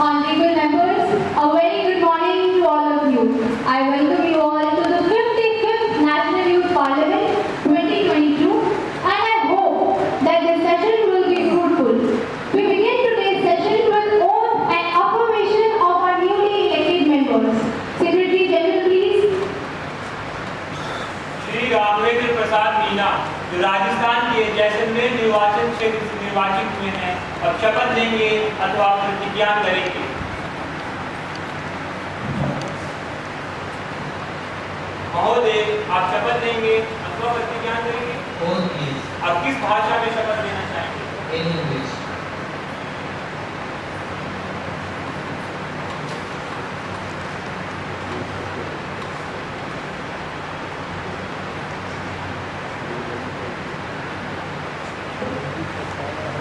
Honorable members, a very good morning to all of you. I welcome you all to the 55th National Youth Parliament 2022 and I hope that this session will be fruitful. We begin today's session with oath and affirmation of our newly elected members. Secretary General, please. Shri Raghavendra प्रसाद मीना जो राजस्थान के जैसलमेर निर्वाचन क्षेत्र से निर्वाचित हुए हैं और शपथ लेंगे अथवा प्रतिज्ञा करेंगे। महोदय, आप शपथ लेंगे अथवा प्रतिज्ञा करेंगे? आप किस भाषा में शपथ लेना चाहेंगे? In English.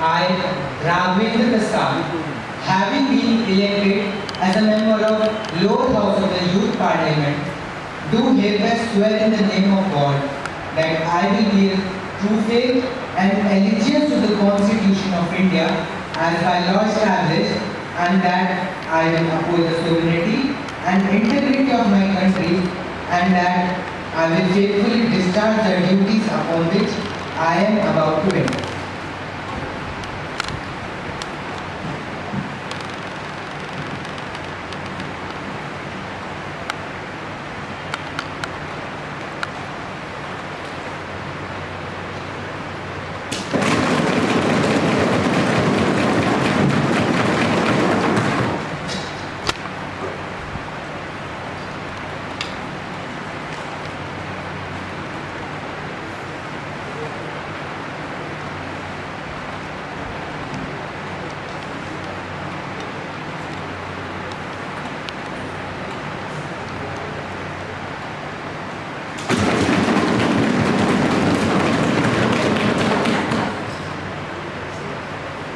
I, Raghavendra Prasad, having been elected as a member of Lower House of the Youth Parliament, do hereby swear in the name of God that I will bear true faith and allegiance to the Constitution of India as by law established, and that I will uphold the sovereignty and integrity of my country, and that I will faithfully discharge the duties upon which I am about to enter.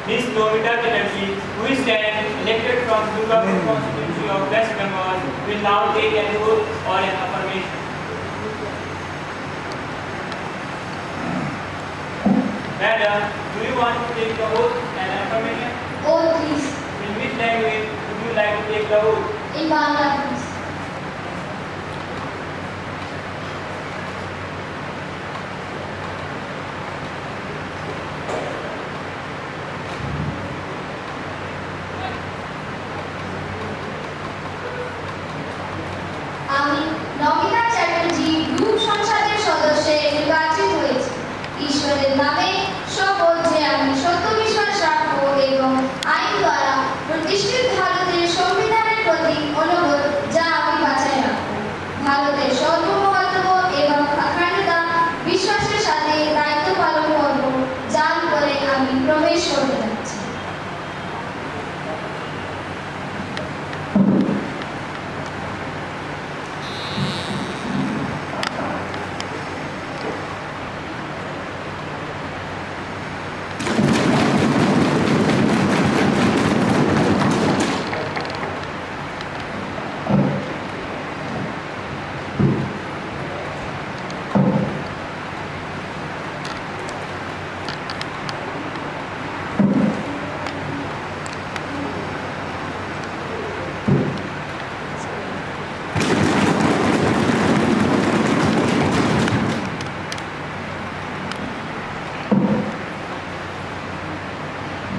Ms. Nomita Chatterjee, who is elected from Durgapur constituency of West Bengal, will now take an oath or an affirmation. Madam, do you want to take the oath and affirmation? Oath, please. In which language would you like to take the oath? In Bangla, please. আমি Namita Chatterjee group সংসদের সদস্যে নির্বাচিত হয়েছি। ঈশ্বরের নামে শপথ যে আমি সত্য বিশ্বাস রাখব এবং আইন দ্বারা প্রতিষ্ঠিত ভারতের সংবিধানের প্রতি অনুগত যা আমি বাঁচায় রাখব। ভারতের সার্বভৌমত্ব এবং অখণ্ডতা বিশ্বাসের সাথে দায়িত্ব পালন করব, যার উপরে আমি প্রবেশ করতে যাচ্ছি।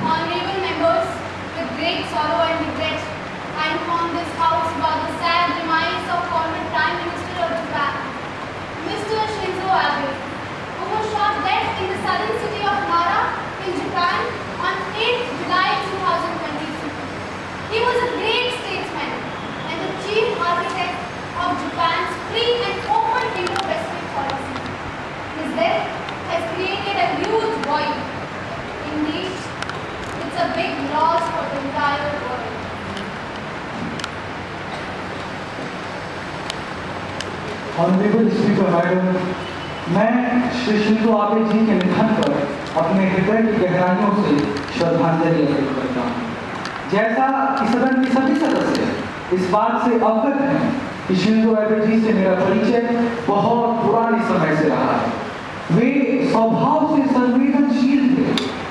Honorable members, with great sorrow and regret, I inform this House about the sad demise of former Prime Minister of Japan, Mr. Shinzo Abe, who was shot dead in the southern city of Nara in Japan on 8 July 2022. He was a great statesman and the chief architect of Japan's free and open Indo-Pacific policy. His death has created a huge void. Indeed, it's a big loss for the entire world. Honorable Speaker Madam, मैं Shri Shinzo Abe जी के निधन पर अपने हृदय की गहराइयों से श्रद्धांजलि अर्पित करता हूँ। जैसा कि सदन के सभी सदस्य इस बात से अवगत हैं कि शिंजो आबे जी से मेरा परिचय बहुत पुराने समय से रहा है। वे स्वभाव से संवेदनशील थे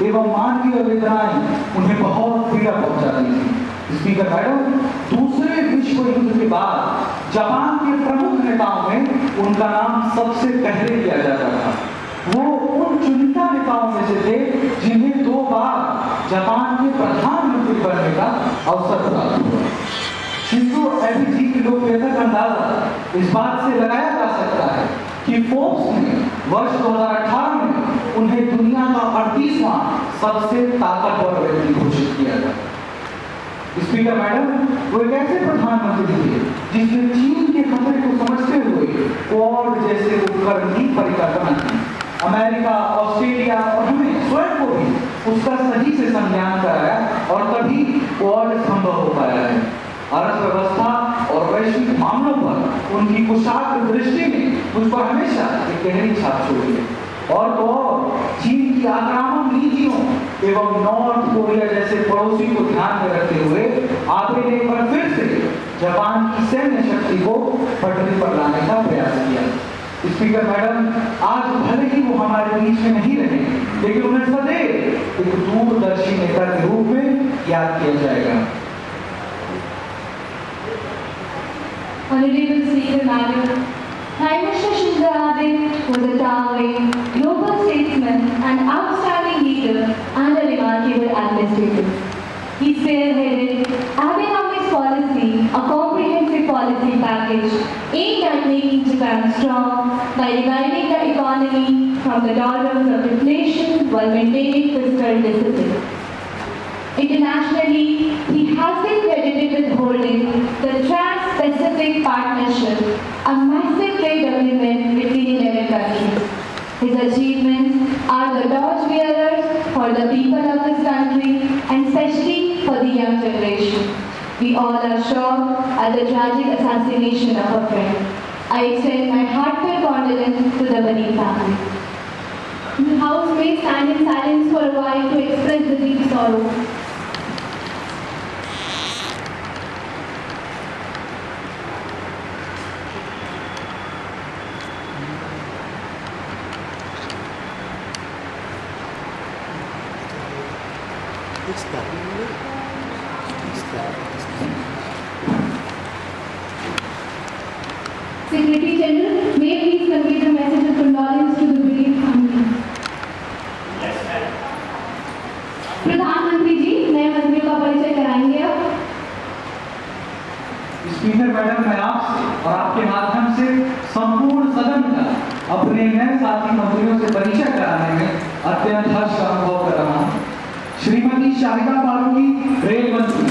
एवं मानवीय वेदनाएं उन्हें बहुत पीड़ा पहुंचाती थी। इस स्पीकर मैडम, दूसरे विश्व युद्ध के बाद जापान के प्रमुख नेताओं में उनका नाम सबसे पहले लिया जाता था। वो उन चुनिंदा नेताओं में से थे जिन्हें 2 बार जापान के प्रधानमंत्री बनने का अवसर प्राप्त हुआ। शिंजो एबे जी की लोकप्रियता का अंदाजा इस बात से लगाया जा सकता है कि फोर्ब्स ने वर्ष 2018 में उन्हें दुनिया का 38वां सबसे ताकतवर व्यक्ति घोषित किया था। स्पीकर मैडम, वो एक ऐसे प्रधानमंत्री थे जिसने चीन के खतरे को समझते हुए क्वाड जैसे उपकरण की परिकल्पना की। अमेरिका, ऑस्ट्रेलिया और हमें स्वयं को भी उसका सही से संज्ञान कराया और तभी क्वाड संभव हो पाया है। अर्थव्यवस्था और वैश्विक मामलों पर उनकी कुशाग्र दृष्टि ने मुझ पर हमेशा एक गहरी छाप छोड़ी है। और तो चीन की आक्रामक नीतियों एवं नॉर्थ कोरिया जैसे पड़ोसी को ध्यान में रखते हुए आबे ने एक बार फिर से जापान की सैन्य शक्ति को पटरी पर लाने का प्रयास किया। स्पीकर मैडम, आज भले ही वो हमारे बीच में नहीं रहे, लेकिन उन्हें सदैव एक दूरदर्शी नेता के रूप में याद किया जाएगा। Honorable Speaker Madam, Prime Minister Shinzo Abe was a towering global statesman and outstanding leader and a remarkable administrator. He spearheaded Abenomics policy, a comprehensive policy package aimed at making Japan strong by reviving the economy from the doldrums of inflation while maintaining fiscal discipline. Internationally, he has been credited with holding the Trans-Pacific Partnership, a massive trade agreement between 11 countries. His achievements are the torch bearers for the people of this country and especially for the young generation. We all are shocked at the tragic assassination of a friend. I extend my heartfelt condolence to the bereaved family. The House may stand in silence for a while to express the deep sorrow. Secretary General, may please convey the message of condolence to the bereaved family. Yes, sir. प्रधानमंत्री जी नए मंत्रियों का परिचय कराएंगे अब। Speaker madam, मैं आपसे और आपके माध्यम से संपूर्ण सदन का अपने नए साथी मंत्रियों से परिचय कराने में अत्यंत हर्ष का अनुभव कर रहा हूँ। श्रीमती शाहिदा फारूकी, रेल मंत्री,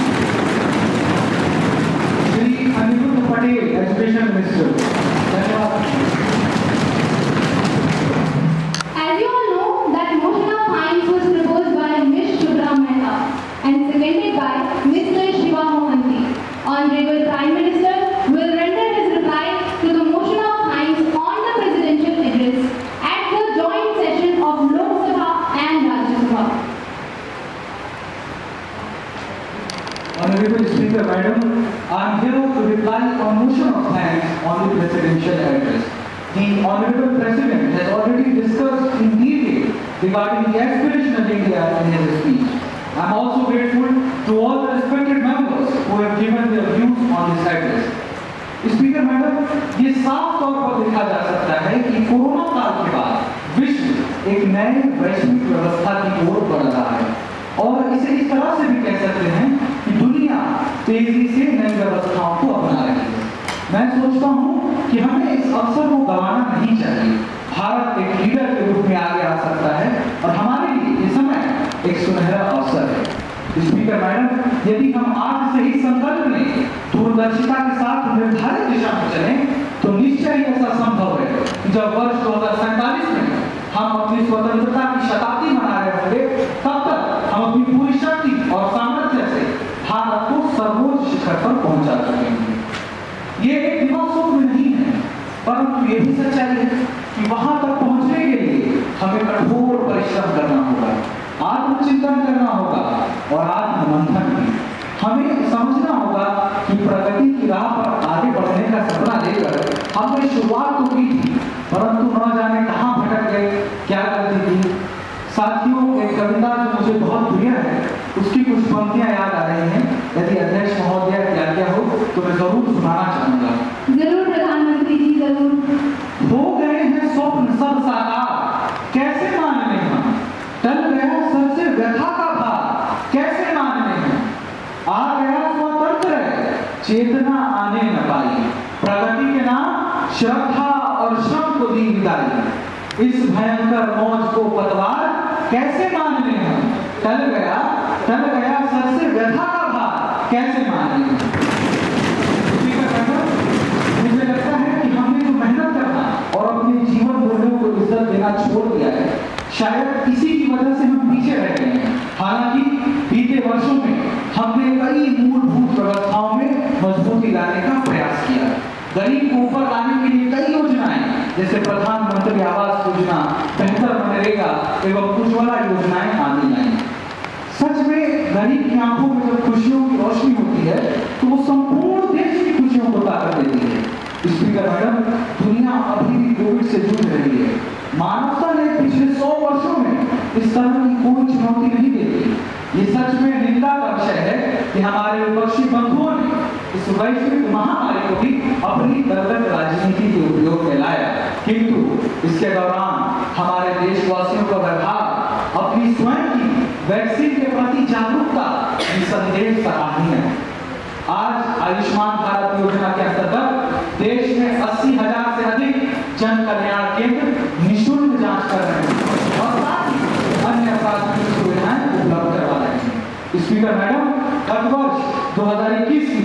श्री अनिरुद्ध पटेल, एजुकेशन मिनिस्टर। धन्यवाद। As you all know, that motion of thanks was proposed by Ms. Shubhra Mehta and seconded by Mr. Shiva Mohanty. Honorable Prime Minister will render his reply to the motion of thanks on the presidential address at the joint session of Lok Sabha and Rajya Sabha. Honorable Speaker Madam, I am here to reply on motion of thanks on the presidential address. The Honorable President has already discussed in detail regarding the aspiration of India in his speech. I am also grateful to all the respected members who have given their views on this address. Speaker madam, ये साफ तौर पर देखा जा सकता है कि corona काल के बाद विश्व एक नए वैश्विक व्यवस्था की ओर बढ़ रहा है और इसे इस तरह से भी कह सकते हैं कि दुनिया तेजी से नई व्यवस्थाओं को अपना रही है। मैं सोचता हूँ कि हमें इस अवसर को गंवाना नहीं चाहिए। भारत एक लीडर के रूप में आगे आ सकता है और हमारे लिए ये समय एक सुनहरा अवसर है। स्पीकर मैडम, यदि हम आज से ही संकल्प में दूरदर्शिता के साथ निर्धारित दिशा में चलें तो निश्चय ही ऐसा संभव है कि जब वर्ष 2047 में हम अपनी स्वतंत्रता की शताब्दी मना रहे होंगे, तब तक हम अपनी पूरी शक्ति और सामर्थ्य से भारत को सर्वोच्च शिखर पर पहुंचा सकेंगे। ये एक दिवसों में नहीं है, परंतु ये भी सच्चाई है कि वहां तक पहुंचने के लिए हमें कठोर परिश्रम करना होगा, आत्मचिंतन करना होगा और आत्ममंथन भी। हमें समझना होगा कि प्रगति की राह पर आगे बढ़ने का सपना लेकर हमने शुरुआत तो की थी, परंतु न जाने कहां भटक गए, क्या गलती थी। साथियों, एक कविता जो मुझे बहुत प्रिय है उसकी कुछ पंक्तियां याद आ रही हैं। यदि अध्यक्ष महोदय की आज्ञा हो तो मैं जरूर सुनाना चाहूंगा। जरूर प्रधानमंत्री जी, जरूर। हो गए हैं स्वप्न सब साकार, कैसे मान लें हम, टल गया सर से व्यथा का भार, कैसे मान लें हम, आ गया स्वतंत्र चेतना आने न पाई, प्रगति के नाम श्रद्धा और श्रम को दी विदाई, इस भयंकर मौज को पतवार कैसे मान लें हम, टल गया सर से व्यथा का भार, कैसे मान लें। मुझे लगता है कि हमने जो मेहनत करना और अपने जीवन मूल्यों को इज्जत देना छोड़ दिया है, शायद इसी की वजह से हम पीछे रह गए हैं। हालांकि बीते वर्षों में हमने कई मूलभूत व्यवस्थाओं में मजबूती लाने का प्रयास किया। गरीब को ऊपर लाने के लिए कई योजनाएं जैसे प्रधानमंत्री आवास योजना, बेहतर मनरेगा एवं उज्ज्वला योजनाएं आदि लाई। सच में गरीब की आंखों में जब खुशियों की रोशनी होती है तो वो संपूर्ण देश की खुशियों को ताकत देती है। स्पीकर मैडम, दुनिया अभी भी कोविड से जूझ रही है। मानवता ने पिछले 100 वर्षों में इस तरह की कोई चुनौती नहीं देखी। ये सच में निंदा का विषय है कि हमारे विपक्षी बंधुओं ने इस वैश्विक महामारी को भी अपनी दलगत राजनीति के उपयोग में लाया, किंतु इसके दौरान हमारे देशवासियों का व्यवहार, अपनी स्वयं की वैक्सीन के प्रति जागरूकता निसंदेह सराहनीय है। आज आयुष्मान भारत योजना के अंतर्गत देश में 80,000 से अधिक जन कल्याण केंद्र निःशुल्क जांच कर रहे हैं और साथ ही अन्य प्राथमिक सुविधाएं उपलब्ध करवा रहे हैं। स्पीकर मैडम, गत वर्ष 2021 की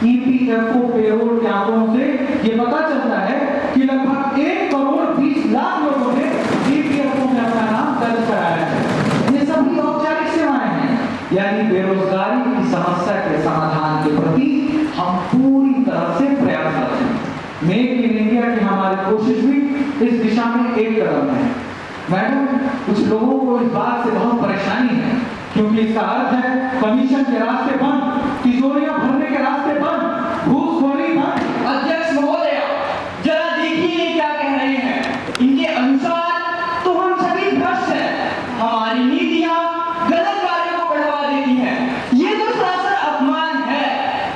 EPFO पेरोल के आंकड़ों से ये पता चलता है कि लगभग 1 करोड़ 20 लाख लोगों ने EPFO में अपना नाम दर्ज कराया है। ये सभी औपचारिक सेवाएं हैं, यानी बेरोजगारी की समस्या के समाधान के प्रति हम पूरी तरह से प्रयासरत हैं। मेक इन इंडिया की हमारी कोशिश भी इस दिशा में एक कदम है। मैडम, कुछ लोगों को इस बात से बहुत परेशानी है क्योंकि इसका अर्थ है कमीशन के रास्ते बंद, तिजोरियां भरने के रास्ते बंद, घूसखोरी बंद। अध्यक्ष महोदय, जरा देखिए क्या कह रहे हैं। इनके अनुसार तो हम सभी भ्रष्ट हैं, हमारी नीतियां गलत कार्यों को बढ़ावा देती हैं। ये तो सरासर अपमान है।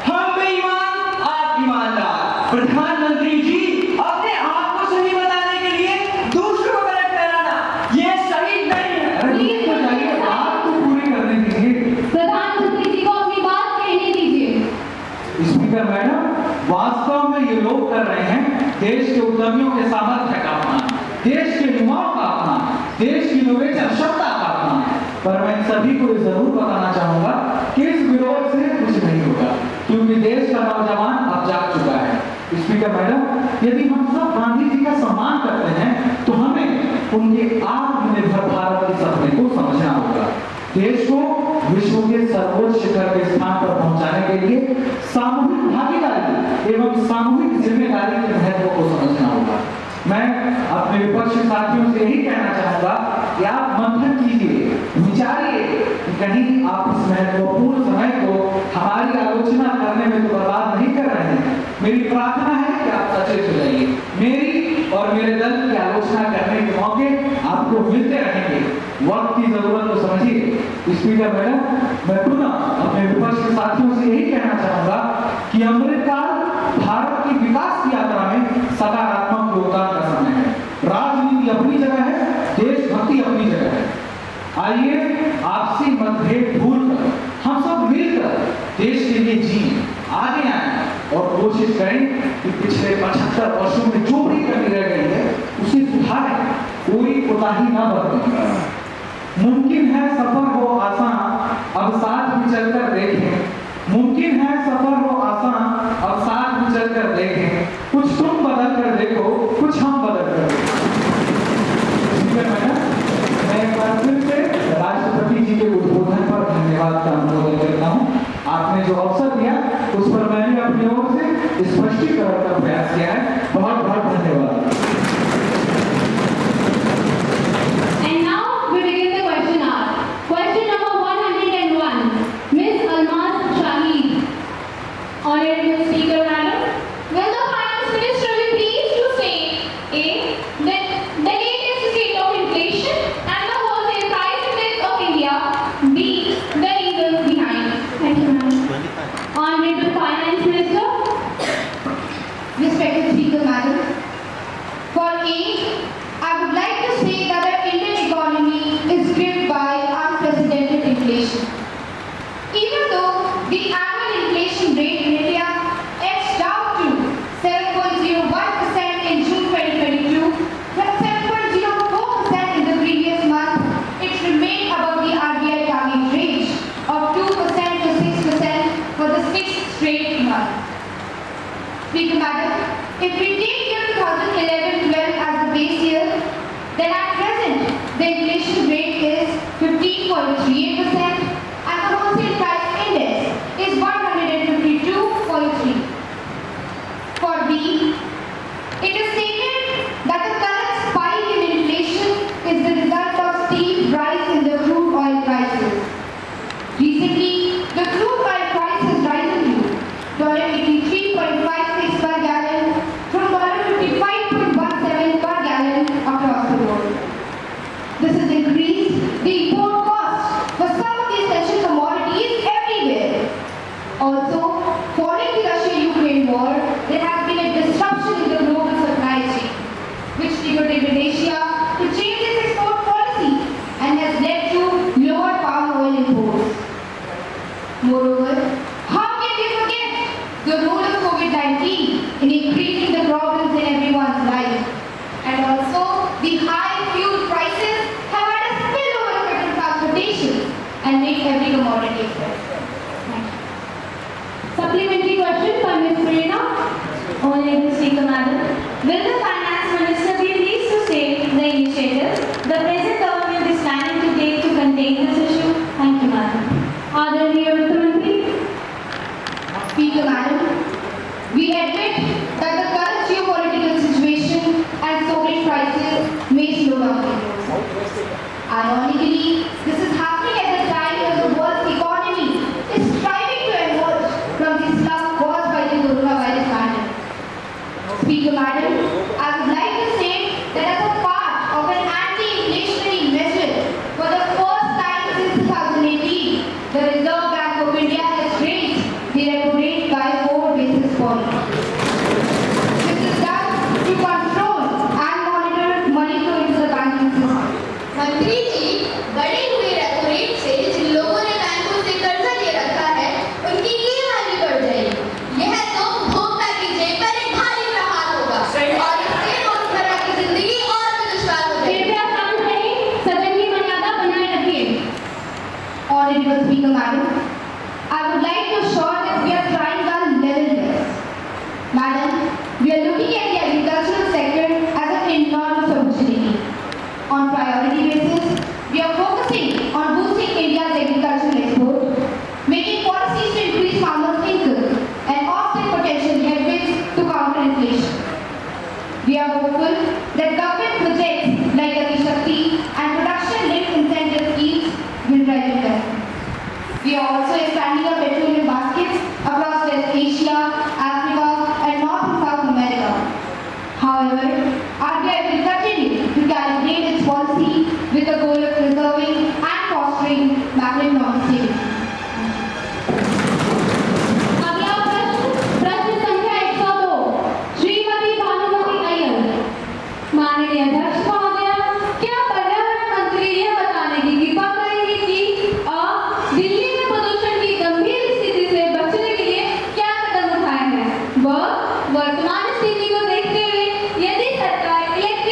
हम बेईमान, आप ईमानदार। प्रधानमंत्री जी, अपने आप को सही बताने के लिए दूसरों को गलत ठहराना ये सही नहीं है। आप तो पूरी करने दीजिए। प्रधानमंत्री जी को अपनी बात कहने दीजिए। स्पीकर मैडम, वास्तव में ये लोग कर रहे हैं देश के उद्यमियों के सामर्थ्य का अपमान, देश के युवाओं का अपमान, देश की इनोवेशन क्षमता का अपमान। पर मैं सभी को जरूर बताना चाहूंगा कि इस विरोध से कुछ नहीं होगा क्योंकि देश का नौजवान अब जाग चुका है। स्पीकर मैडम, यदि हम सब गांधी जी का सम्मान करते हैं तो हमें उनके आत्मनिर्भर भारत के सपने को समझना होगा। देश को विश्व के सर्वोच्च शिखर के स्थान पर पहुंचाने के लिए सामूहिक भागीदारी एवं सामूहिक जिम्मेदारी के महत्व को समझना होगा। मैं अपने विपक्षी साथियों से यही कहना चाहूंगा कि आप मंथन कीजिए, विचारिए कि कहीं आप इस महत्वपूर्ण समय को हमारी आलोचना करने में तो बर्बाद नहीं कर रहे हैं। मेरी प्रार्थना है कि आप सचेत हो जाइए। मेरी और मेरे दल की आलोचना करने के मौके आपको मिलते रहेंगे। वक्त की जरूरत को समझिए। स्पीकर मैडम, मैं पुनः अपने विपक्ष के साथियों से यही कहना चाहूंगा कि अमृतकाल भारत की विकास की यात्रा में सकारात्मक योगदान का समय है। राजनीति अपनी जगह है, देशभक्ति अपनी जगह है। आइए आपसी मतभेद भूलकर हम सब मिलकर देश के लिए जिए, आगे आए और कोशिश करें कि पिछले 75 वर्षों में जो भी कमी रह गई है उसे सुधारें, कोई कोताही न बरतें। मुमकिन है सफर हो आसान, अब साथ में चलकर देखें। मुमकिन है सफर हो आसान, अब साथ में चलकर देखें। कुछ तुम बदल कर देखो, कुछ हम बदल कर देखो। मैं एक बार फिर से राष्ट्रपति जी के उद्बोधन पर धन्यवाद का अनुमोदन करता हूँ। आपने जो अवसर दिया उस पर मैंने अपनी ओर से स्पष्टीकरण का प्रयास किया है। बहुत बहुत धन्यवाद। And now we begin the question hour. Question number 101, Ms. Almaz Shahid. Honorable Speaker Madam, will the Finance Minister be pleased to state A, that the latest state of inflation and the wholesale price index of India, B, the reasons inflation. Even though the annual inflation rate in India edged down to 7.01% in June 2022 from 7.04% in the previous month, it remained above the RBI target range of 2% to 6% for the 6th straight month. Speaker Madam, if we take year 2011-12 as the base year, then at present the inflation rate is 15.38% and the wholesale price index is 152.3. For B, it is stated that the current spike in inflation is the result of steep rise in the crude oil prices. Recently, the crude oil price has risen to $83.56 per gallon from $55.17 per gallon across the world. This has increased the import cost for some of the essential commodities everywhere. Also, following the Russia-Ukraine war, there has been a disruption in the global supply chain, which triggered Indonesia to change its export policy and has led to lower palm oil imports. Moreover, how can we forget the role of COVID-19 in increasing the problems in everyone's life? And also, the high fuel prices have had a spillover effect on transportation and made every commodity expensive. Thank you. Supplementary question by Ms. Prerna. Honorable Speaker Madam, will the Finance Minister be pleased to state the initiative the present government is planning to take to contain this issue? Thank you, Madam. Adharaniya Vitt Mantri. Speaker Madam, we admit that the current geopolitical situation and soaring prices may slow down the growth. Ironically, this is happening at the time when the world's economy is striving to emerge from the slump caused by the coronavirus pandemic. Speaker Madam, I would like to say that as a part of an anti-inflationary measure, for the first time since 2018, the Reserve Bank of India has raised the repo rate by 4 basis points. This is done to control and monitor money flow into the banking system. मंत्री जी, बढ़े हुए repo rate से जिन लोगों ने बैंकों से कर्जा ले रखा है, उनकी ईएमआई बढ़ जाएगी। यह तो उपभोक्ता की जेब पर एक भारी प्रहार होगा और इससे रोजमर्रा की जिंदगी और भी दुश्वार हो जाएगी। कृपया शांत रहिए, सदन की मर्यादा बनाए रखिए। Honorable Speaker Madam, I would like to assure that we are trying our level best. Madam, we are looking at the agricultural sector as an enormous opportunity. On priority basis, we are focusing on boosting India's agricultural export, making policies to increase farmers' income and offset potential headwinds to counter inflation. We are hopeful that government projects like Gati Shakti and production-linked incentive schemes will drive investment. We are also expanding our petroleum baskets across West Asia, Africa, and North and South America. However, RBI will continue to calibrate its policy with the goal of preserving and fostering macroeconomic stability. अगला प्रश्न संख्या 102 श्रीमती भानुमति अय्यर। माननीय अध्यक्ष महोदय, क्या पर्यावरण मंत्री यह बताने की कृपा करेंगे कि दिल्ली में प्रदूषण की गंभीर स्थिति से बचने के लिए क्या कदम उठाए हैं व वर्तमान स्थिति को देखते हुए यदि सरकार electric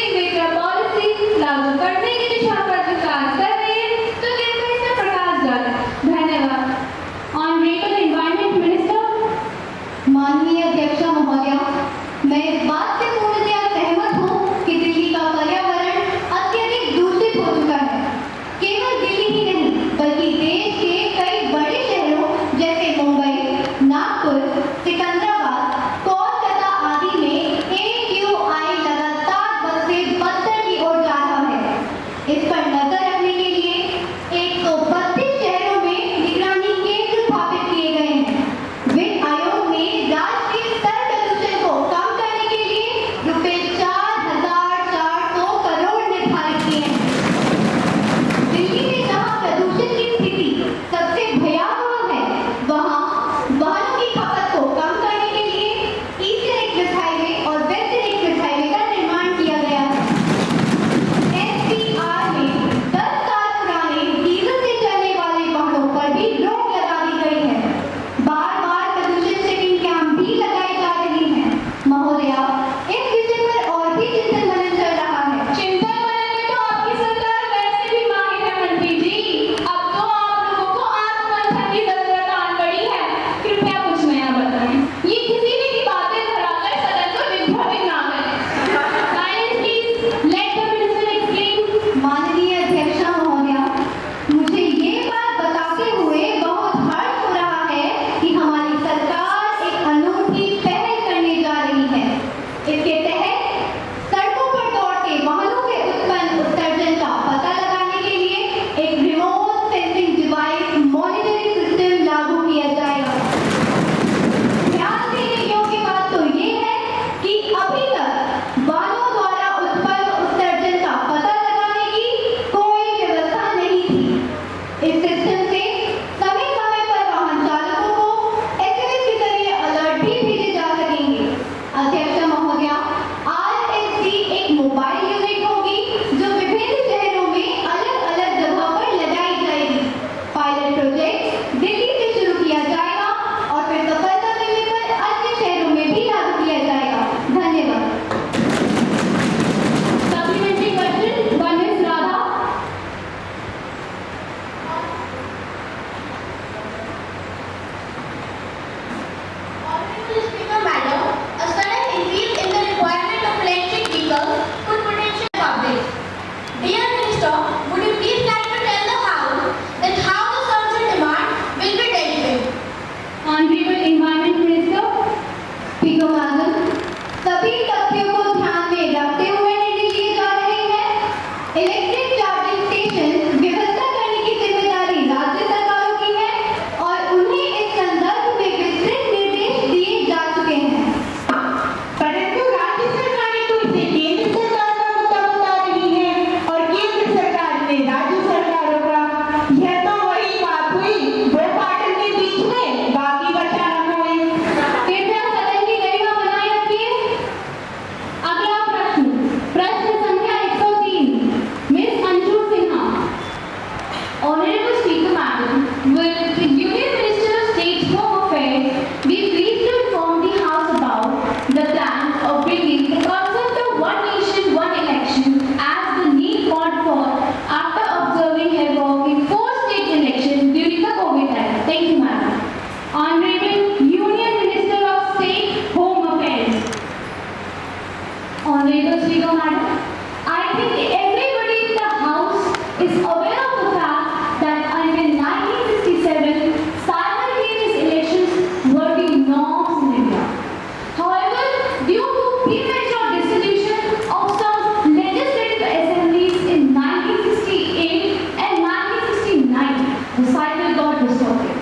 the cycle got distorted.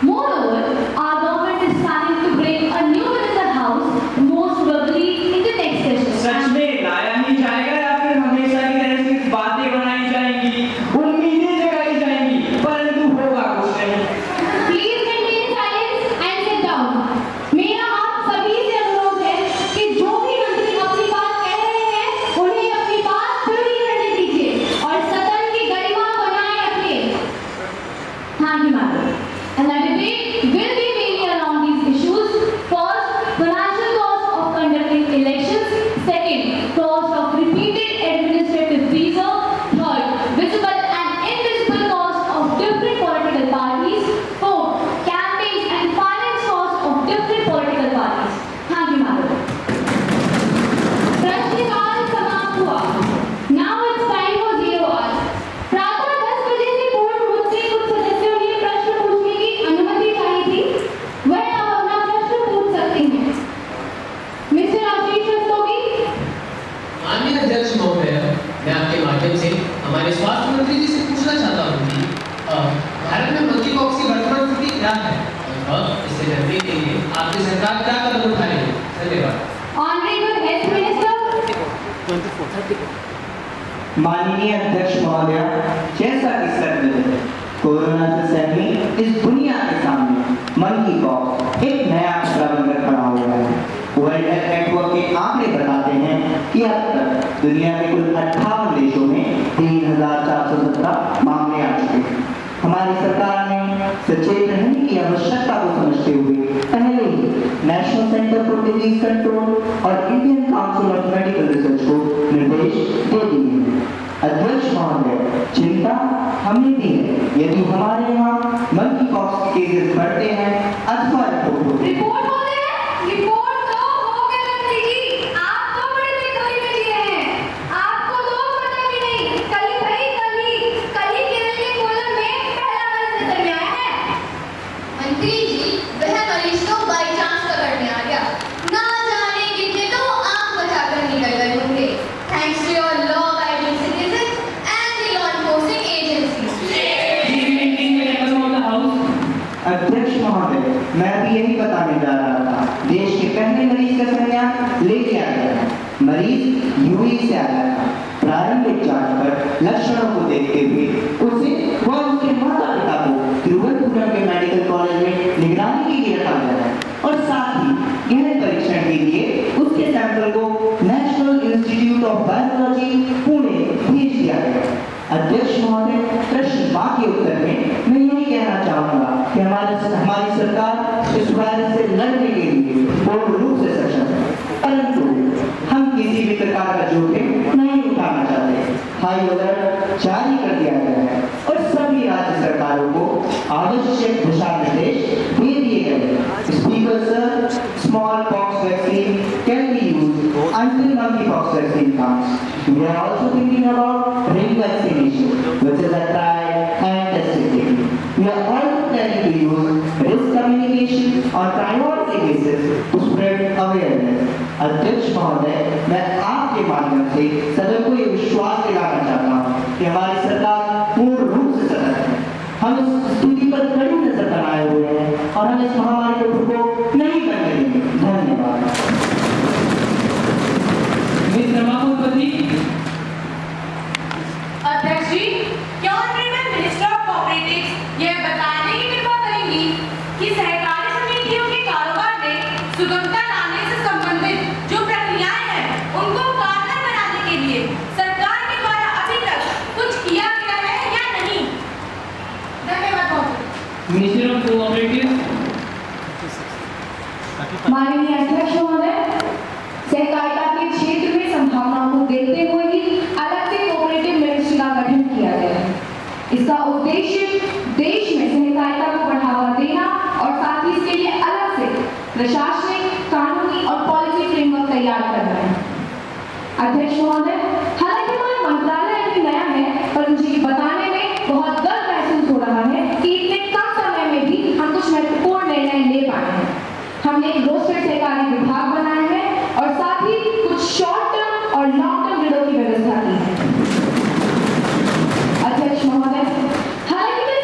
Moreover, our government is planning to bring a new bill in the house, most probably in the next session. सच में लाया नहीं जाएगा या फिर हमेशा की तरह सिर्फ बातें बनाई जाएंगी, उम्मीदें जगाई जाएंगी, परंतु होगा कुछ नहीं। Please maintain silence and sit down. मेरा आप सभी से अनुरोध है कि जो भी मंत्री अपनी बात कह रहे हैं, उन्हें अपनी बात पूरी करने दीजिए और सदन की गरिमा बनाए रखिए। Thank you, madam. And the debate will be mainly around these issues. First, financial cost of conducting elections. Second, cost of repeated administrative fees. Third, visible and invisible cost of different political parties. Fourth, campaigns and finance cost of different political parties. Thank you, madam. प्रश्नकाल समाप्त हुआ. Now it's time for 0 hours. प्रातः 10 बजे से पूर्व मुझसे कुछ सदस्यों ने प्रश्न पूछने की अनुमति चाही थी. वह अब अपना प्रश्न पूछ सकते हैं. मिस्टर आशीष रस्तोगी. माननीय अध्यक्ष महोदय, मैं आपके माध्यम से हमारे स्वास्थ्य मंत्री जी से पूछना चाहता हूँ कि भारत में मंकीपॉक्स की वर्तमान स्थिति क्या है और इससे लड़ने के लिए आपकी सरकार क्या कदम उठा रही है? धन्यवाद। Honorable Health Minister. माननीय अध्यक्ष महोदय, जैसा कि सब कोरोना से सहमी इस दुनिया के सामने मंकी पॉक्स एक नया खतरा बनकर खड़ा हो गया है। वर्ल्ड हेल्थ नेटवर्क के आंकड़े बताते हैं कि अब तक दुनिया के कुल 58 देशों में 3,417 मामले आ चुके हैं। हमारी सरकार ने सचेत रहने की आवश्यकता को समझते हुए पहले ही national centre for disease control और Indian council of medical research को निर्देश दे दिए हैं। अध्यक्ष महोदय, चिंता हमने दी है यदि हमारे यहाँ मंकी पॉक्स के केसेस बढ़ते हैं अथवा रिपोर्ट हो गया है। रिपोर्ट तो हो गया मंत्री जी। आप तो बड़े बेखबरी में जिए हैं। आपको तो पता भी नहीं। कल ही केरल के कोलम में पहला मरीज नजर में आया है। मंत्री जी, वह मरीज तो बाई चांस पकड़ने आ गया। ना जाने कितने तो आंख बचाकर निकल गए होंगे। Thanks to your law guiding citizen and the law enforcing agencies. अध्यक्ष महोदय, मैं भी यही बताने जा रहा था। देश के पहले मरीज का संज्ञान ले लिया गया। मरीज यूएई से आया था। प्रारंभिक जांच पर लक्षणों को देखते हुए उसे व उसके माता पिता को तिरुवनंतपुरम के मेडिकल कॉलेज में निगरानी के लिए रखा गया है और साथ ही गहन परीक्षण के लिए उसके सैंपल को national institute of biology Pune भेज दिया गया। अध्यक्ष महोदय, प्रश्न बाकी उत्तर में मैं यही कहना चाहूँगा कि हमारी सरकार इस वायरस से लड़ने के लिए पूर्ण रूप से सक्षम है, परंतु हम किसी भी प्रकार का जोखिम नहीं उठाना चाहते। हाई अलर्ट जारी कर दिया गया है और सभी राज्य सरकारों को आवश्यक दिशा निर्देश दे दिए गए हैं। Speaker sir, small pox vaccine can be used until monkeypox vaccine comes. We are also thinking about ring vaccination, which is a tried and tested technique. We are also planning to use risk communication on priority basis to spread awareness. अध्यक्ष महोदय, मैं आपके माध्यम से सदन को ये विश्वास दिलाना चाहता हूँ कि हमारी सरकार पूर्ण रूप से सतर्क है। हम इस स्थिति पर कड़ी नजर बनाए हुए हैं और हम इस महामारी को प्रकोप नहीं करने देंगे। धन्यवाद। अध्यक्ष जी, क्या ऑनरेबल मिनिस्टर ऑफ कोऑपरेटिव्स यह बताने की कृपा करेंगी कि सहकारी समितियों के कारोबार में सुगमता लाने से संबंधित जो प्रक्रियाएं हैं उनको कारगर बनाने के लिए सरकार के द्वारा अभी तक कुछ किया गया है या नहीं? धन्यवाद। Minister of cooperatives. माननीय अध्यक्ष महोदय, सहकारिता के क्षेत्र में संभावनाओं को देखते हुए ही अलग से कोऑपरेटिव मिनिस्ट्री का गठन किया गया है। इसका उद्देश्य देश में सहकारिता को बढ़ावा देना और साथ ही इसके लिए अलग से प्रशासनिक, कानूनी और पॉलिसी फ्रेमवर्क तैयार करना है। अध्यक्ष महोदय, हालांकि हमारा मंत्रालय अभी नया है, पर मुझे ये बताने में बहुत गर्व महसूस हो रहा है कि इतने कम समय में भी हम कुछ महत्वपूर्ण निर्णय ले पाए हैं। हमने एक रोस्टर सहकारी विभाग बनाया है और साथ ही कुछ शॉर्ट टर्म और लॉन्ग टर्म ऋणों की व्यवस्था की है। अध्यक्ष महोदय, हालांकि मैं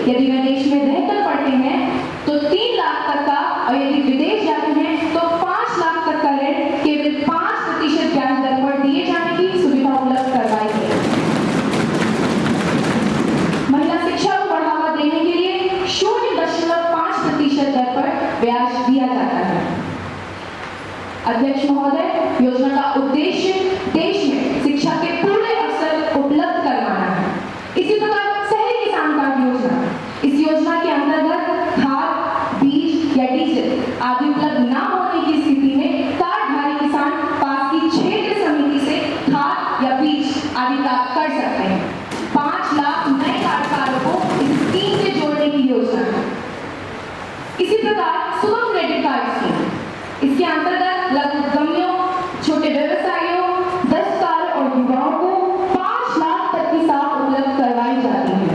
यदि वे देश में रहकर पढ़ते हैं तो 3 लाख तक का, और यदि विदेश जाते हैं तो 5 लाख तक का ऋण केवल 5% ब्याज दर पर दिए जाने की सुविधा उपलब्ध करवाई है। महिला शिक्षा को बढ़ावा देने के लिए 0.5% दर पर ब्याज दिया जाता है। अध्यक्ष महोदय, योजना का उद्देश्य देश में शिक्षा के पूरे अवसर उपलब्ध करवाना है। इसी प्रकार शहरी किसान कार्ड योजना, इस योजना के अंतर्गत खाद, बीज या डीजल आदि उपलब्ध न होने की स्थिति में कार्डधारी किसान पास की क्षेत्र समिति से खाद या बीज आदि प्राप्त कर सकते हैं। 5 लाख नए कार्डधारकों को इस स्कीम से जोड़ने की योजना है। इसी प्रकार सुगम क्रेडिट कार्ड स्कीम, इसके अंतर्गत लघु उद्यमियों, छोटे व्यवसायियों, दस्तकारों और युवाओं को 5 लाख तक की साख उपलब्ध करवाई जाती है।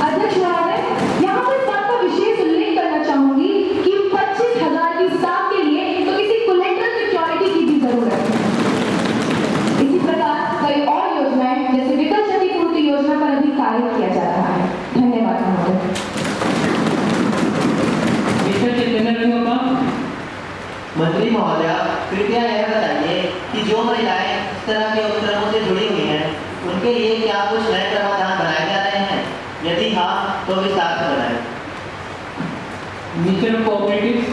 अध्यक्ष महोदय, यहाँ पर सबका विशेष उल्लेख करना चाहूंगी कि 25,000 की साख के लिए तो किसी कोलेटरल सिक्योरिटी की भी जरूरत है। इसी प्रकार कई और योजनाएं जैसे विकल क्षतिपूर्ति योजना पर अभी कार्य किया जा रहा है। धन्यवाद महोदय। मंत्री महोदय, कृपया यह बताइए कि जो महिलाएं इस तरह के उपक्रमों से जुड़ी हुई हैं, उनके लिए क्या कुछ नए प्रावधान बनाए जा रहे हैं? यदि हाँ, तो विस्तार से बताएं। Minister of cooperatives.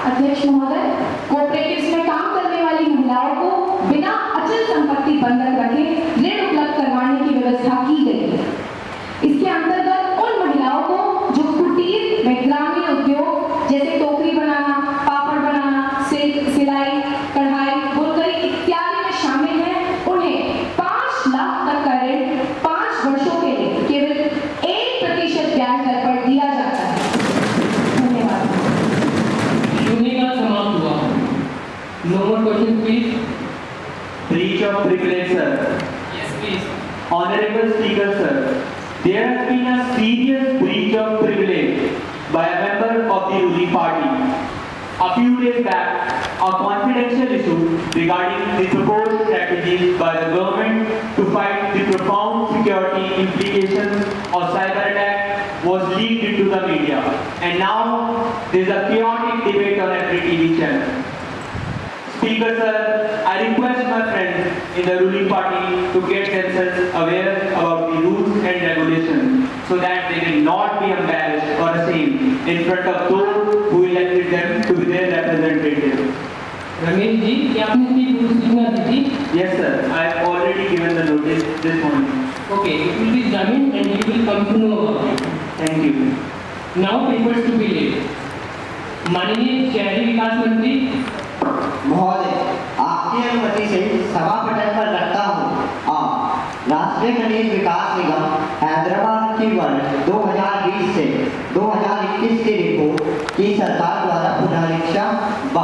अध्यक्ष महोदय, कोऑपरेटिव्स में काम करने वाली महिलाओं को बिना अचल संपत्ति बंधक रखे ऋण उपलब्ध करवाने की व्यवस्था की गई है। इसके अंतर्गत उन महिलाओं को जो कुटीर में ग्रामीण उद्योग जैसे टोकरी बनाना, पापड़ बनाना, सिलाई, कढ़ाई, बुनकरी इत्यादि में शामिल हैं, उन्हें 5 लाख तक का ऋण 5 वर्षों के लिए केवल 1% ब्याज दर पर दिया जाता है। धन्यवाद। शून्यकाल समाप्त हुआ। No more question please. Breach of privilege, sir. Yes, please. Honorable Speaker, sir. There has been a serious breach of privilege by a member of the ruling party. A few days back, a confidential issue regarding the proposed strategies by the government to fight the profound security implications of cyber attack was leaked into the media, and now there is a chaotic debate on every TV channel. Speaker, sir, I request my friends in the ruling party to get themselves aware about the rules and regulations so that they will not be embarrassed or ashamed in front of those who elected them to be their representatives. Ramesh ji, क्या आपने इसकी पूरी सूचना दी थी? Yes, sir. I have already given the notice this morning. Okay, it will be examined and you will come to know about it. Thank you. Now papers to be laid. माननीय शहरी विकास मंत्री महोदय, आपकी अनुमति से सभा पटल पर रखता हूँ राष्ट्रीय खनिज विकास निगम हैदराबाद की वर्ष 2020 से 2021 की रिपोर्ट की सरकार द्वारा पुनरीक्षा व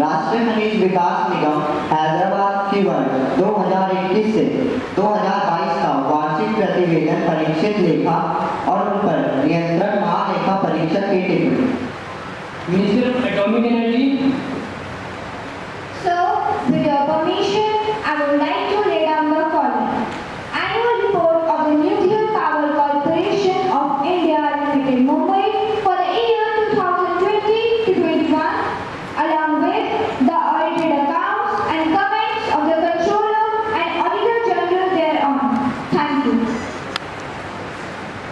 राष्ट्रीय खनिज विकास निगम हैदराबाद की वर्ष 2021 से 2022 का वार्षिक प्रतिवेदन परीक्षित लेखा और उन पर नियंत्रण महालेखा परीक्षक की टिप्पणी। Minister of atomic energy. So, with your permission, I would like to lay down the following. Annual report of the Nuclear Power Corporation of India Limited, Mumbai for the year 2020 to 21, along with the audited accounts and comments of the Controller and Auditor General thereon. Thank you.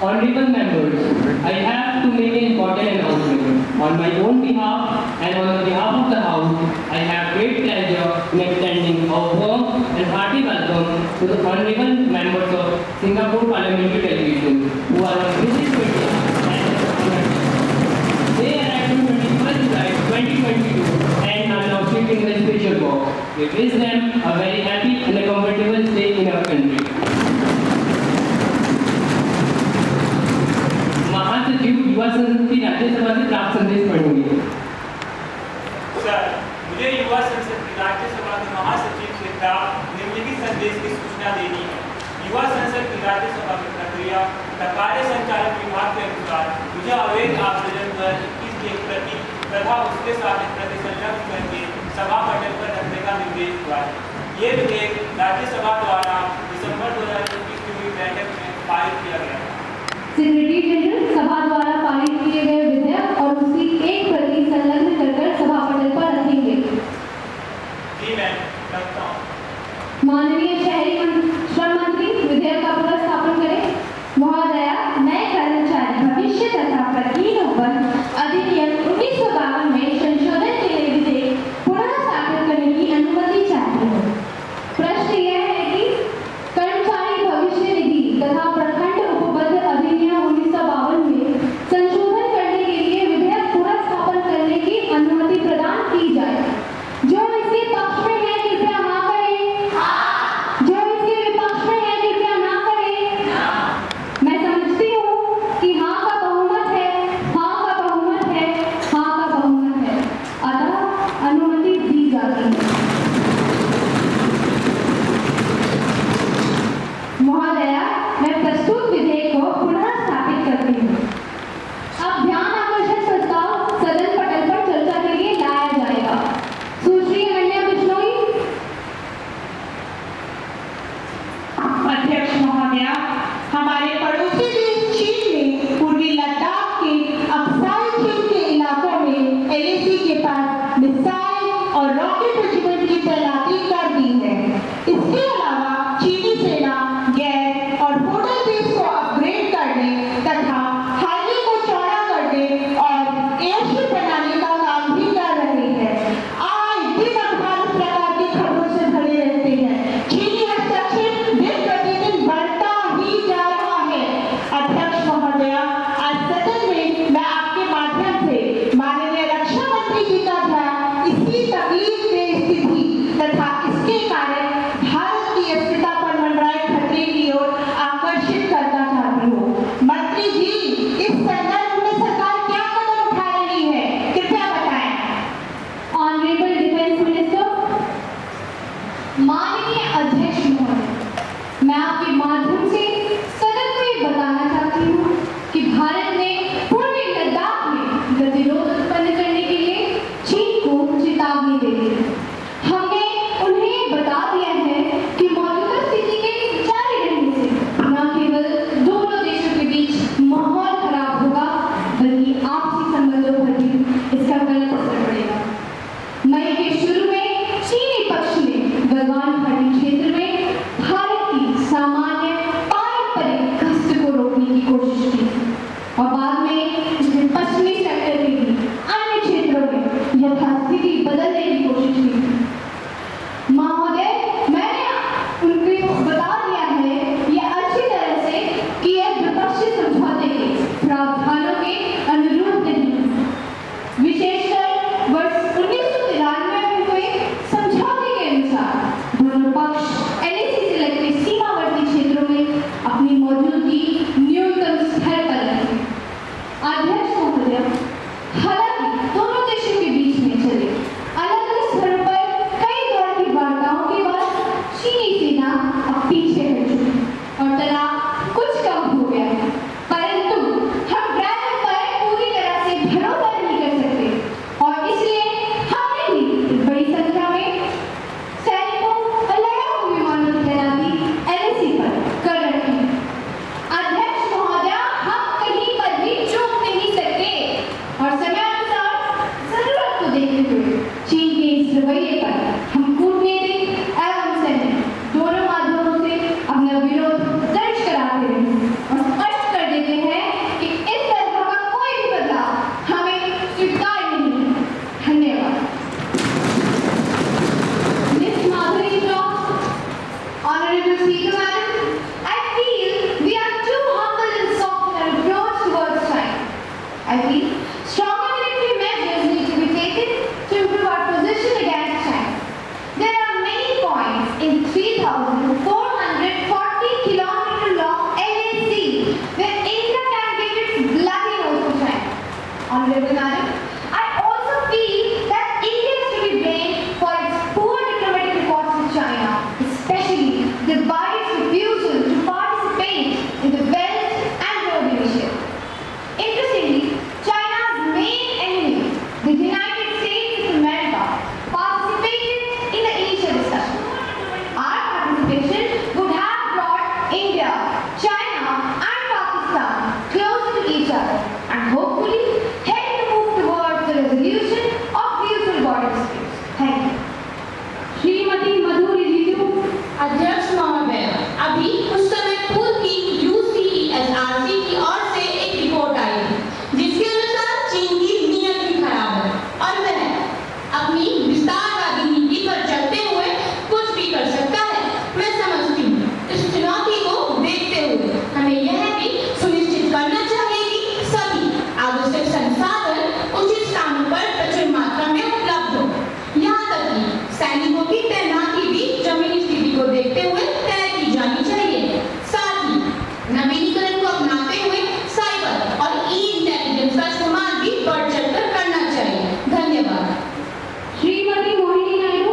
Honorable members, I have to make an important announcement. On my own behalf and on behalf of the House, I have great pleasure in extending a warm and hearty welcome to the honorable members of Singapore Parliamentary Television who are on visit to India and they arrived on 21st July 2022 and are now sitting in the special box. We wish them a very happy and a comfortable stay in our country. महासचिव युवा संसद की राज्यसभा से प्राप्त संदेश पढ़ेंगे। Sir, मुझे युवा संसद की राज्यसभा के महासचिव से प्राप्त निम्नलिखित संदेश की सूचना देनी है। युवा संसद की राज्यसभा की प्रक्रिया तथा कार्य संचालन विभाग के अनुसार मुझे अवैध आवेदन पर 21 के प्रति तथा उसके साथ प्रति संलग्न करके सभा पटल पर रखने का निर्देश हुआ है। ये विधेयक राज्यसभा द्वारा दिसंबर 2021 की हुई बैठक में पारित किया गया। सेक्रेटरी जनरल सभा द्वारा पारित किए गए विधेयक और उसकी एक प्रति संलग्न कर सभा पटल पर रखेंगे। जी मैं रखता हूँ। माननीय शहरी श्रम मंत्री विधेयक का पुनर्स्थापन करें। महोदया, नए कर्मचारी भविष्य तथा प्रकीर्णों पर अधिनियम 1952 में संशोधन के लिए विधेयक पुनः स्थापित करने की अनुमति चाहती हूँ। प्रश्न यह है कि कर्मचारी भविष्य निधि तथा प्रखंड उपबद्ध अधिनियम 1952 में संशोधन करने के लिए विधेयक पुनः स्थापन करने की अनुमति प्रदान की जाए। जो इसके पक्ष में है कृपया हाँ करें। जो इसके विपक्ष में है कृपया ना करें। मैं समझती हूँ कि हाँ का बहुमत है, हाँ का बहुमत है, हाँ का बहुमत है, अतः अनुमति दी जाती है। महोदया, मैं प्रस्तुत विधेयक को पुनः स्थापित करती हूँ। अब ध्यान आकर्षण प्रस्ताव सदन पटल पर चर्चा के लिए लाया जाएगा। सुश्री अनन्या बिश्नोई। अध्यक्ष महोदया, हमारे पड़ोसी देश चीन ने पूर्वी लद्दाख के अक्साई क्षेत्र के इलाकों में LAC के पास मिसाइल और रॉकेट रेजिमेंट की तैनाती कर दी है। इसके अलावा चीनी सेना गैस और होटल बेस को अपग्रेड करने तथा हाईवे को चौड़ा करने और एयरस्ट्रिप बनाने का काम भी कर रहे हैं। आए दिन अखबार इस प्रकार की खबरों से भरे रहते हैं। चीनी हस्तक्षेप दिन प्रतिदिन बढ़ता ही जा रहा है। अध्यक्ष महोदया, आज सदन में मैं आपके माध्यम से माननीय रक्षा मंत्री जी का ध्यान इसी तकलीफदेह स्थिति तथा इसके कारण भारत की अस्मिता पर मंडराए खतरे की ओर आकर्षित करना चाहती हूँ। मंत्री जी, इस संदर्भ में सरकार क्या कदम उठा रही है, कृपया बताएं। Honourable defence minister. माननीय अध्यक्ष महोदय, मैं आपके माध्यम से सदन को ये बताना चाहती हूँ कि भारत ने पूर्वी लद्दाख में गतिरोध उत्पन्न करने के लिए चीन को चेतावनी दे दी है। हमने उन्हें बता दिया है कि मौजूदा स्थिति के जारी रहने से न केवल दोनों देशों के बीच माहौल खराब होगा, बल्कि आपसी संबंधों पर भी इसका गलत असर पड़ेगा। मई के शुरू में चीनी पक्ष ने गलवान घाटी क्षेत्र में भारत की सामान्य पारंपरिक गश्त को रोकने की कोशिश की और बाद में इसने पश्चिमी सेक्टर के भी अन्य क्षेत्रों में यथास्थिति बदलने की कोशिश की। महोदय, मैंने उनको बता दिया है ये अच्छी तरह से कि यह द्विपक्षीय समझौते के प्रावधानों के अनुरूप नहीं है। विशेषकर वर्ष 1993 में हुए समझौते के अनुसार दोनों पक्ष LAC से लगते सीमावर्ती क्षेत्रों में अपनी मौजूदगी न्यूनतम स्तर पर रखें। अध्यक्ष महोदय, हालांकि दोनों देशों के बीच में चले अलग-अलग स्तरों पर कई दौर की वार्ताओं के बाद चीनी सेना अब पीछे हट चुकी और तनाव कुछ कम हो गया है, परंतु हम ग्रामीण पर पूरी तरह से भरोसा नहीं कर सकते और इसलिए हमने भी बड़ी संख्या में सैनिकों और लड़ाकू विमानों की तैनाती LAC पर कर रखी है। अध्यक्ष नवीनीकरण को अपनाते हुए साइबर और ई इंटेलिजेंस का इस्तेमाल भी बढ़ चढ़कर करना चाहिए। धन्यवाद। Srimati Mohini Naidu,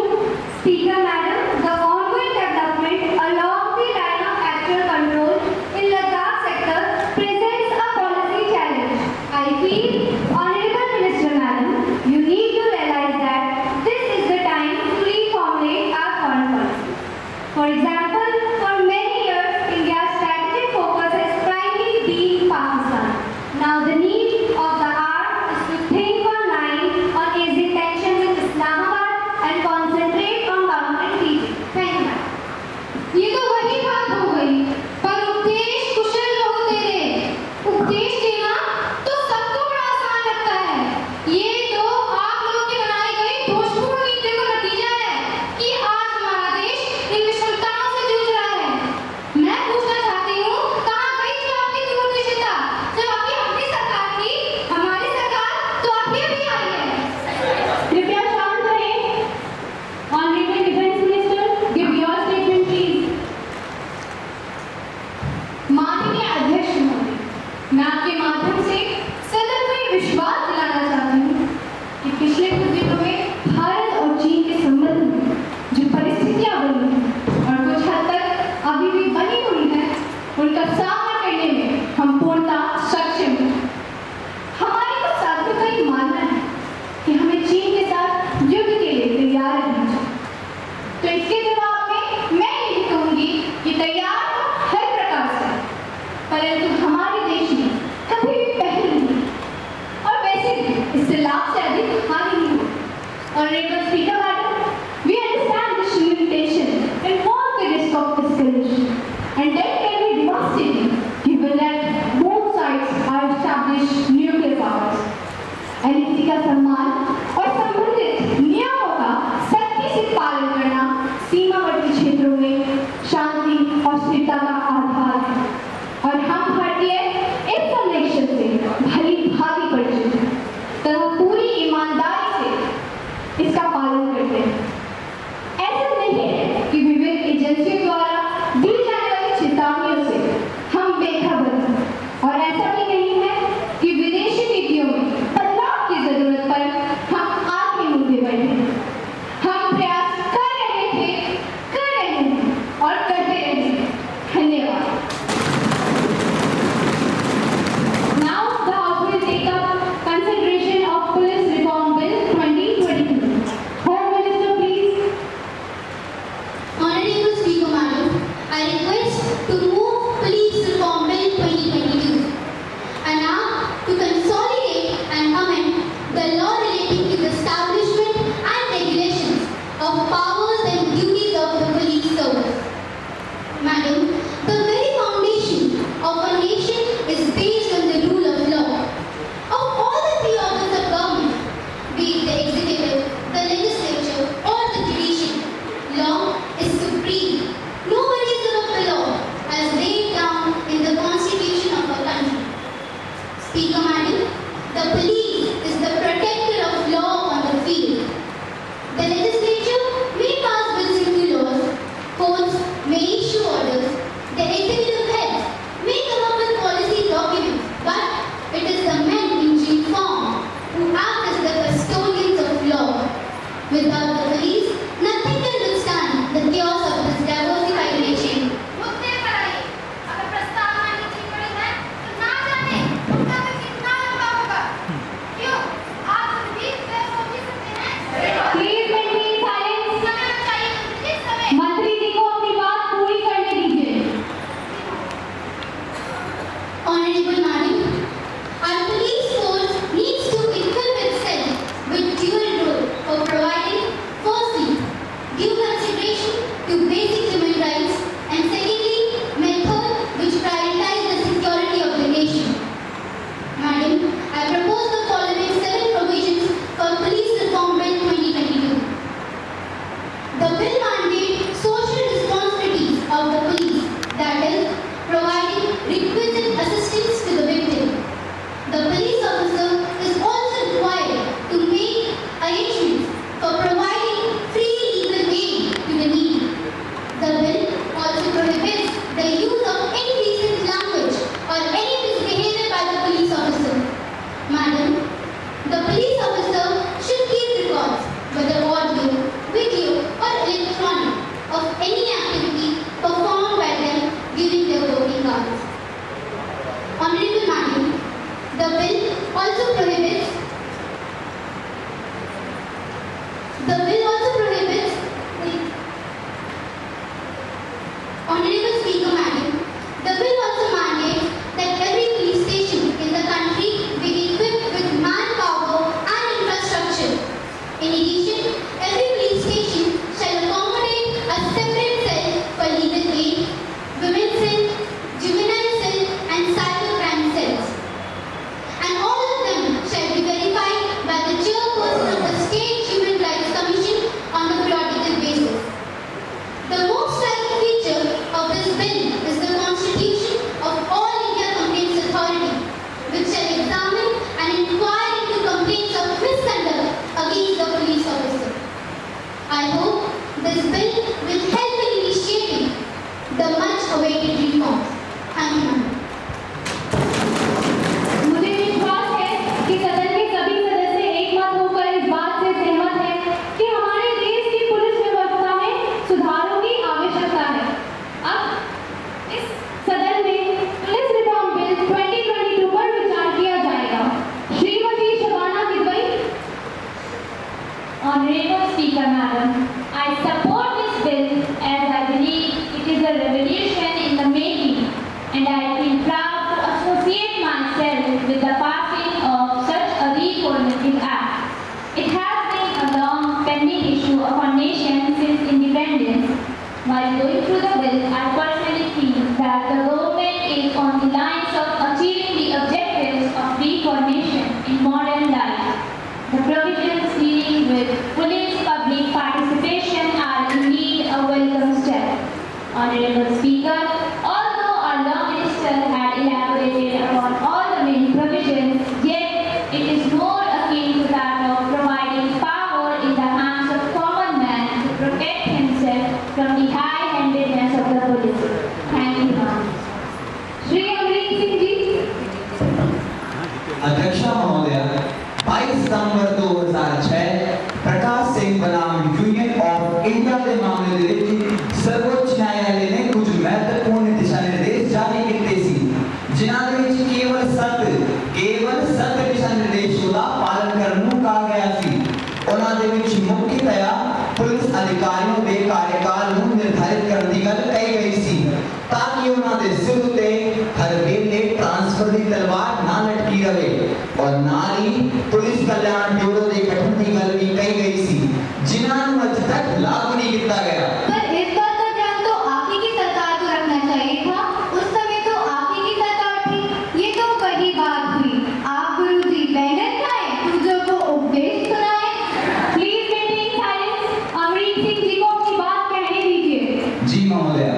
Speaker Madam, the ongoing development along the line of actual control in Ladakh sector presents a policy challenge. I feel, Honorable Minister Madam, you need to realize that this is the time to reformulate our foreign policy. For example, for many years, India's strategic focus has primarily been Pakistan. Now the need of the hour is to think online on easing tensions with Islamabad and concentrate on boundary region. Thank you, ma'am. ये तो वही बात हो गई, पर उपदेश कुशल रहो तेरे। उपदेश देना तो सबको बड़ा आसान लगता है। ये तो आप लोगों की बनाई गई दोषपूर्ण नीतियों का नतीजा है कि आज हमारा देश इन विषमताओं से जूझ रहा है। मैं पूछना चाहती हूँ, कहाँ गई थी आपकी दूरदर्शिता जब आपकी अपनी सरकार थी? हमारी सरकार तो अभी अभी आई है। कृपया शांत रहें। Honorable Defense Minister, give your statement, please. माननीय अध्यक्ष महोदय, मैं आपके माध्यम से सदन को ये विश्वास दिलाना चाहती हूँ कि पिछले कुछ दिनों में भारत और चीन के संबंध में जो परिस्थितियाँ बनी हैं और कुछ हद तक अभी भी बनी हुई हैं, उनका सामना करने में हम पूर्णतः सक्षम हैं। हमारे कुछ साथियों का ये मानना है कि हमें चीन के साथ युद्ध के लिए तैयार रहना चाहिए। तो इसके जवाब में मैं यही कहूँगी कि तैयार हो हर प्रकार से, परंतु हमारे देश में कभी भी पहल नहीं और वैसे भी इससे लाभ से अधिक हानि नहीं हुई। Honorable Speaker Madam, we understand this limitation involves the risk of escalation and that can be devastating given that both sides are established nuclear powers. LEC का सम्मान और संबंधित नियमों का सख्ती से पालन करना सीमावर्ती क्षेत्रों में शांति और स्थिरता का आधार है और हम भारतीय इस संरक्षण से भली भांति परिचित हैं तथा पूरी ईमानदारी से इसका पालन करते हैं। ऐसा नहीं है कि विभिन्न एजेंसियों द्वारा दी जाने वाली चेतावनियों से हम बेखबर हैं और ऐसा भी नहीं है कि विदेशी नीतियों में बदलाव की जरूरत पर हम आगे मुद्दे बैठे हैं। हम प्रयास कर रहे थे, कर रहे हैं और करते रहेंगे। धन्यवाद। Now the House will take up consideration of Police Reform Bill 2022. Home Minister, please. Honorable Speaker Madam, I request to move Police Reform Bill 2022 and now to consolidate and amend the law relating to the establishment and regulations of powers and duties of the police service. Madam, the very foundation of a nation is based on the rule of law. Of all the three organs of government, be it the executive, the legislature, or the judiciary, law is supreme. Nobody is above the law, as laid down in the Constitution of our country. Speaker Madam, the police is the protector of law on the field. The legislature may pass bills into laws, courts may issue orders, the executive heads may come up with policy documents, but it is the men in uniform who act as the custodians of law. Without the police, nothing can withstand the chaos of this diversified nation. मुद्दे पर आइए। अगर प्रस्ताव मानने की पड़ी है तो ना जाने उनका तो कितना लंबा होगा। क्यों? आप भी सोच ही सकते हैं। Please maintain silence. समय चाहिए किस समय? मंत्री जी को अपनी बात पूरी करने दीजिए। Honorable Madam, our police force needs to equip itself with dual role of providing, firstly, due consideration to basic human rights, and secondly, method which prioritize the security of the nation. Madam, I propose the following 7 provisions for Police Reform Bill 2022. The bill mandates social responsibilities of the police, that is, providing requisite assistance to the अध्यक्षा महोदय, 22 सितंबर 2006 प्रकाश सिंह बनाम union of India के मामले दे विच सर्वोच्च न्यायालय ने कुछ महत्वपूर्ण दिशा निर्देश जारी किए सी, जिन्हां दे विच केवल 7 दिशा निर्देशों का पालन करने को कहा गया सी। उन्हां दे विच मुख्यतया पुलिस अधिकारियों के कार्यकाल को निर्धारित करने की गल कही गई सी, ताकि उन्हां दे सिर उत्ते हर वेले ट्रांसफर की तलवार ना लटकी रहे, और नाल ही पुलिस कल्याण ब्यूरो के गठन की गल भी कही गई सी, जिन्हां नूं अज तक लागू नहीं किया गया। पर इस बात का ध्यान तो आप ही की सरकार को रखना चाहिए था। उस समय तो आप ही की सरकार थी। ये तो बड़ी बात हुई। आप गुरुजी बैनर खाए, दूसरों को उपदेश सुनाए। Please maintain silence. Amrik Singh ji को अपनी बात कहने दीजिए। जी महोदय,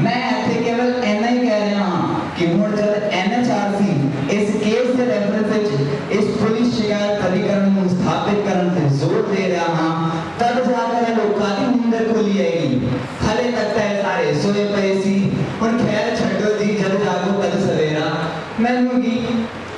मैं ऐसे केवल इतना ही कह रहा हूं कि हुण जब एनएचआरसी इस केस के रेफरेंस इस पुलिस शिकायत अधिकरण को स्थापित करने से जोर दे रहा हां, तब जाकर लोगों की नींद खुली आएगी। हले तक तो सारे सोए पे सी, हुण खैर छड्डो जी, जब जागो कद सवेरा। मैनू की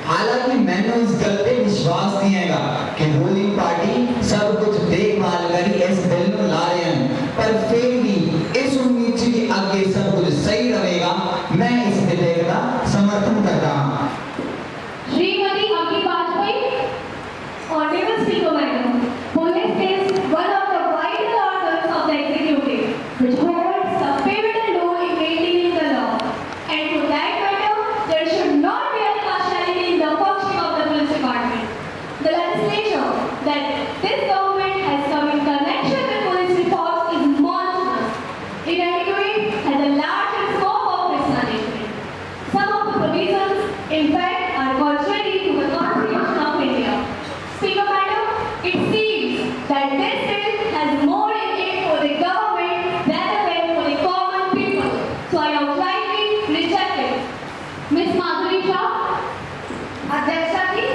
हालांकि मैंने इस गल पे विश्वास नहीं हैगा कि रूलिंग पार्टी सब कुछ देखभाल करी इस बिल को ला रहे हैं, पर फिर भी इस उम्मीद से कि आगे सब कुछ सही रहेगा, मैं इस विधेयक का समर्थन करता हूं। श्रीमती अम्मी Vajpayee, honourable speaker madam, police is one of the vital organs of the executive which holds a pivotal role in maintaining the law, and for that matter there should not be any partiality in the functioning of the police department. The legislation that this government has come in connection with police reforms is monstrous, inadequate, has a large scope of mismanagement. Some of the provisions, in fact, are contrary to the Constitution of India. Speaker madam, it seems that this bill has more in it for the government rather than for the common people. So I outrightly reject it. Ms. Madhuri Shah, अध्यक्षा जी,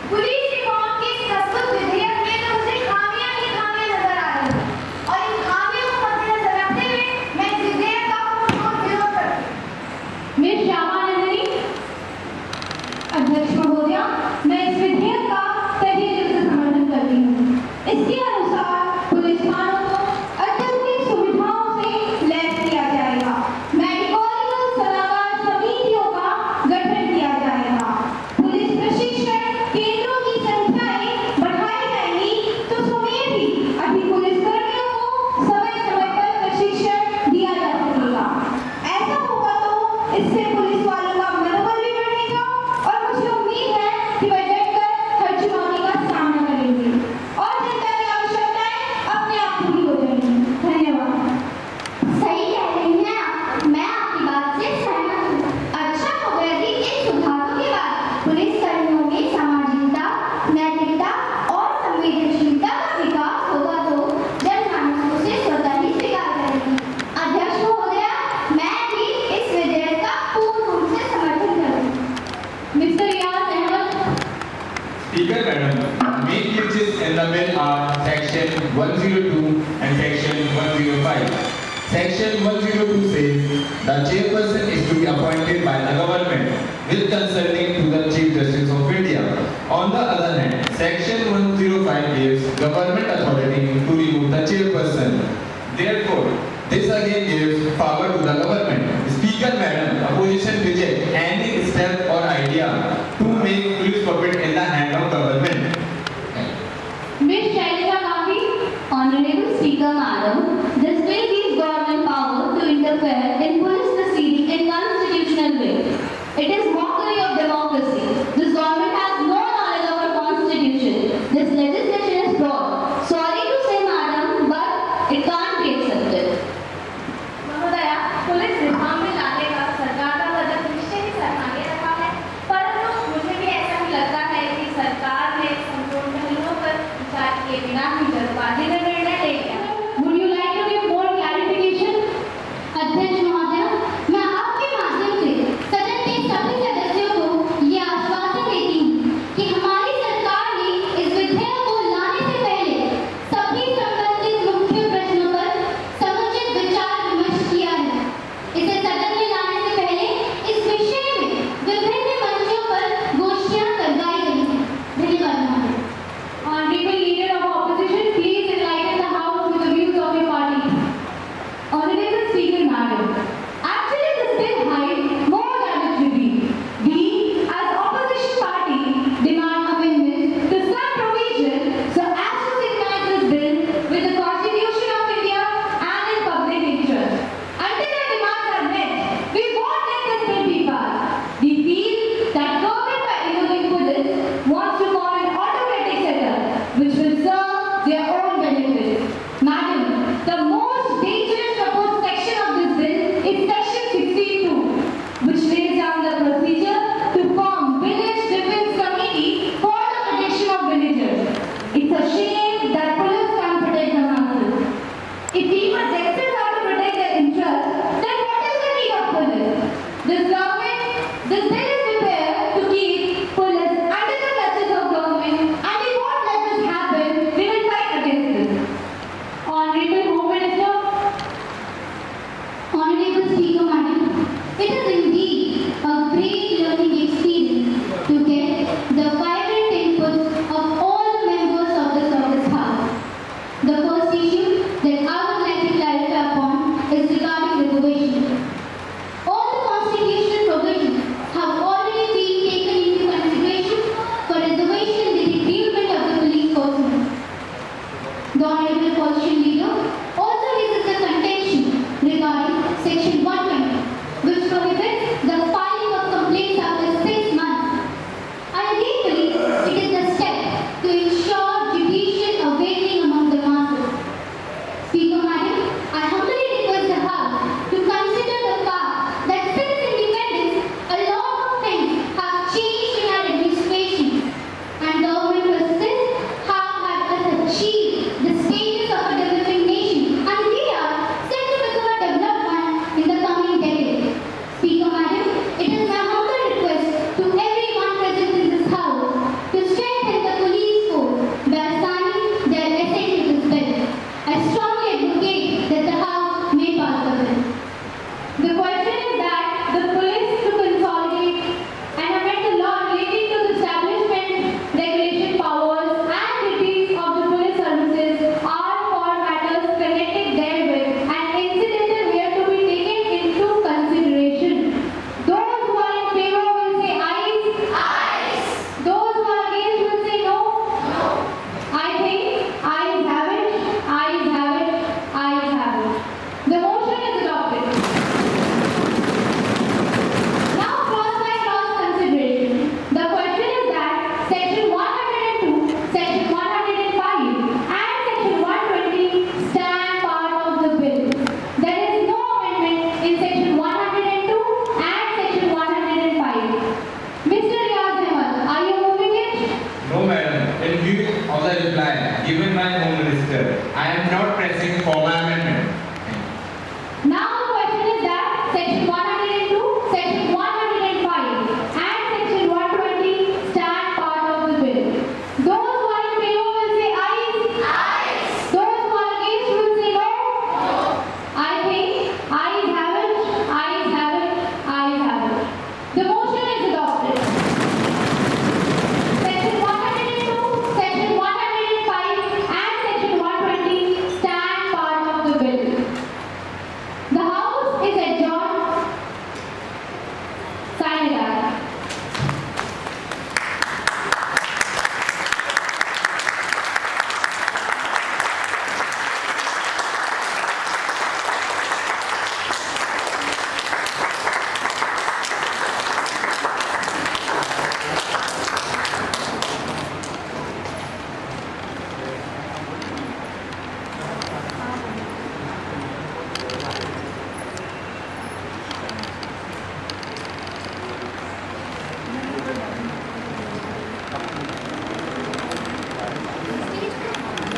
police reform के प्रस्तुत विधेयक में तो मुझे खामियां ही खामियां नजर आ रही हैं, और इन खामियों को मद्देनजर रखते हुए मैं इस विधेयक का पूर्ण विरोध करती हूं। मिस श्यामानंदनी, अध्यक्ष महोदया, मैं इस विधेयक का तहे दिल से समर्थन करती हूँ। इसके अनुसार पुलिस थानों को अत्याधुनिक सुविधाओं से लैस किया जाएगा, मेडिकल सलाहकार समितियों का गठन किया जाएगा, पुलिस प्रशिक्षण केंद्रों की संख्याएं बढ़ाई जाएंगी, तो समेत ही अधिक पुलिसकर्मियों को समय-समय पर प्रशिक्षण दिया जा सकेगा। ऐसा होगा तो इससे पुलिस वालों का मनोबल भी बढ़ेगा, और मुझे उम्मीद है कि वे डटकर हर चुनौती का सामना करेंगे और जनता की आवश्यकताएं अपने आप पूरी हो जाएंगी। धन्यवाद। सही कह रही हैं आप, मैं आपकी बात से सहमत हूँ। अच्छा महोदय जी, इन सुधारों के बाद पुलिस कर्मियों में सामाजिकता, नैतिकता और संवेदनशीलता का विकास होगा तो जनमानस उसे स्वतः ही स्वीकार करेगी। अध्यक्ष महोदय, मैं भी इस विधेयक का पूर्ण रूप से समर्थन करूँगी। Mister Riyaz Ahmad, Speaker Madam, main changes in the bill are Section 102 and Section 105. Section 102 says the chairperson is to be appointed by the government with consulting to the Chief Justice of India. On the other hand, Section 105 gives government authority to remove the chairperson. Therefore, this again gives power to the government. Speaker Madam, opposition reject any step or idea to make police puppet in the hand of government. Ms. Shailja Gandhi, Honorable Speaker Madam, this bill gives government power to interfere in police proceeding in constitutional way. It is mockery of democracy. This government has no knowledge of our constitution. This legislation is fraud. Sorry to say, madam, but it can't be accepted. महोदया, police reform में लाने का सरकार का budget निश्चय ही सराहनीय रहा है, परंतु मुझे भी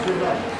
आशीर्वाद